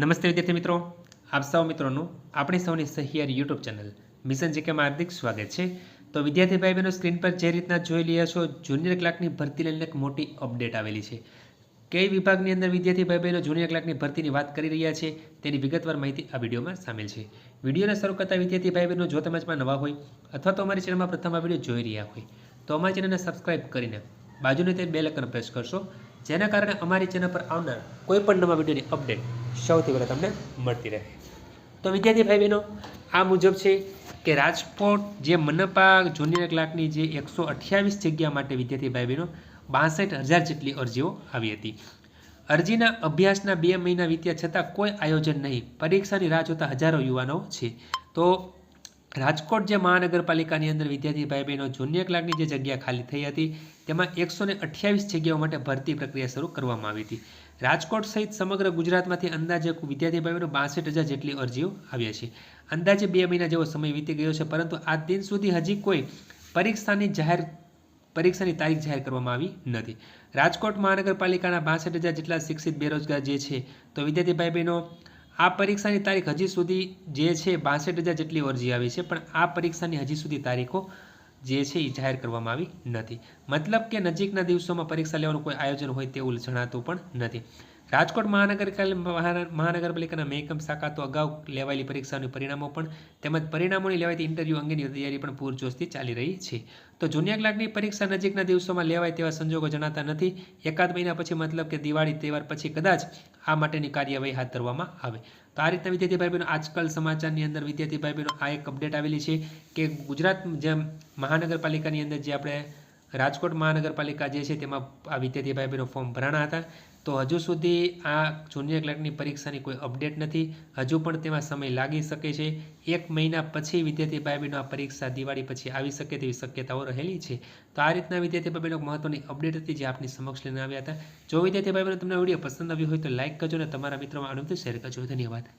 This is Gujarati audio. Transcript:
નમસ્તે વિદ્યાર્થી મિત્રો, આપ સૌ મિત્રોનું આપણી સૌની સહિયારી યુટ્યુબ ચેનલ મિશન જીકેમાં હાર્દિક સ્વાગત છે। તો વિદ્યાર્થી ભાઈ બહેનો સ્ક્રીન પર જે રીતના જોઈ રહ્યા છો, જુનિયર ક્લાર્કની ભરતી લઈને એક મોટી અપડેટ આવેલી છે। કઈ વિભાગની અંદર વિદ્યાર્થી ભાઈ બહેનો જુનિયર ક્લાર્કની ભરતીની વાત કરી રહ્યા છે તેની વિગતવાર માહિતી આ વિડીયોમાં સામેલ છે। વિડીયોને શરૂ કરતા વિદ્યાર્થી ભાઈ બહેનો જો તમે નવા હોય અથવા તો અમારી ચેનલમાં પ્રથમ આ વિડીયો જોઈ રહ્યા હોય તો અમારી ચેનલને સબસ્ક્રાઇબ કરીને બાજુની તે બેલ આઇકન પ્રેસ કરશો, જેના કારણે અમારી ચેનલ પર આવનાર કોઈ પણ નવા વિડીયોની અપડેટ સૌથી પહેલાં તમને મળતી રહે। તો વિદ્યાર્થી ભાઈ બહેનો આ મુજબ છે કે રાજકોટ જે મનપા જુનિયર ક્લાર્કની જે 128 જગ્યા માટે વિદ્યાર્થી ભાઈ બહેનો 62,000 જેટલી અરજીઓ આવી હતી। અરજીના અભ્યાસના 2 મહિના વીત્યા છતાં કોઈ આયોજન નહીં, પરીક્ષાની રાહ જોતા હજારો યુવાનો છે। તો રાજકોટ જે મહાનગરપાલિકાની અંદર વિદ્યાર્થી ભાઈ બહેનો જુનિયર ક્લાર્કની જે જગ્યા ખાલી થઈ હતી તેમાં 128 જગ્યાઓ માટે ભરતી પ્રક્રિયા શરૂ કરવામાં આવી હતી। રાજકોટ સહિત સમગ્ર ગુજરાતમાંથી અંદાજે વિદ્યાર્થી ભાઈ બહેનો 62,000 જેટલી અરજીઓ આવ્યા છે। અંદાજે 2 મહિના જેવો સમય વીતી ગયો છે, પરંતુ આજ દિન સુધી હજી કોઈ પરીક્ષાની તારીખ જાહેર કરવામાં આવી નથી। રાજકોટ મહાનગરપાલિકાના 62,000 જેટલા શિક્ષિત બેરોજગાર જે છે, તો વિદ્યાર્થી ભાઈ બહેનો આ પરીક્ષાની તારીખ હજી સુધી જે છે 62,000 જેટલી અરજી આવી છે, પણ આ પરીક્ષાની હજી સુધી તારીખો જે છે એ જાહેર કરવામાં આવી નથી। મતલબ કે નજીકના દિવસોમાં પરીક્ષા લેવાનું કોઈ આયોજન હોય તેવું જણાતું પણ નથી। રાજકોટ મહાનગરપાલિકાના મહેકમ શાખા તો અગાઉ લેવાયેલી પરીક્ષાઓની પરિણામો પણ તેમજ પરિણામોની લેવાતી ઇન્ટરવ્યૂ અંગેની તૈયારી પણ પૂરજોશથી ચાલી રહી છે। તો જુનિયર ક્લાર્કની પરીક્ષા નજીકના દિવસોમાં લેવાય તેવા સંજોગો જણાતા નથી। એકાદ મહિના પછી મતલબ કે દિવાળી તહેવાર પછી કદાચ આ માટેની કાર્યવાહી હાથ ધરવામાં આવે। તો આ રીતના વિદ્યાર્થી ભાઈ બહેનો આજકાલ સમાચારની અંદર વિદ્યાર્થી ભાઈ બહેનો આ એક અપડેટ આવેલી છે કે ગુજરાત જેમ મહાનગરપાલિકાની અંદર જે આપણે રાજકોટ મહાનગરપાલિકા જે છે તેમાં આ વિદ્યાર્થી ભાઈ બહેનો ફોર્મ ભરાણા હતા, તો હજુ સુધી આ જુનિયર ક્લાર્કની પરીક્ષાની કોઈ અપડેટ નથી। હજુ પણ તેમાં સમય લાગી શકે છે। 1 મહિના પછી વિદ્યાર્થી ભાઈ બહેનો આ પરીક્ષા દિવાળી પછી આવી શકે તેવી શક્યતાઓ રહેલી છે। તો આ રીતના વિદ્યાર્થી ભાઈ બહેનો મહત્વની અપડેટ હતી જે આપની સમક્ષ લઈને આવ્યા હતા। જો વિદ્યાર્થી ભાઈ બહેનો તમને વિડીયો પસંદ આવ્યો હોય તો લાઇક કરજો અને તમારા મિત્રોમાં આનંદથી શેર કરજો। ધન્યવાદ।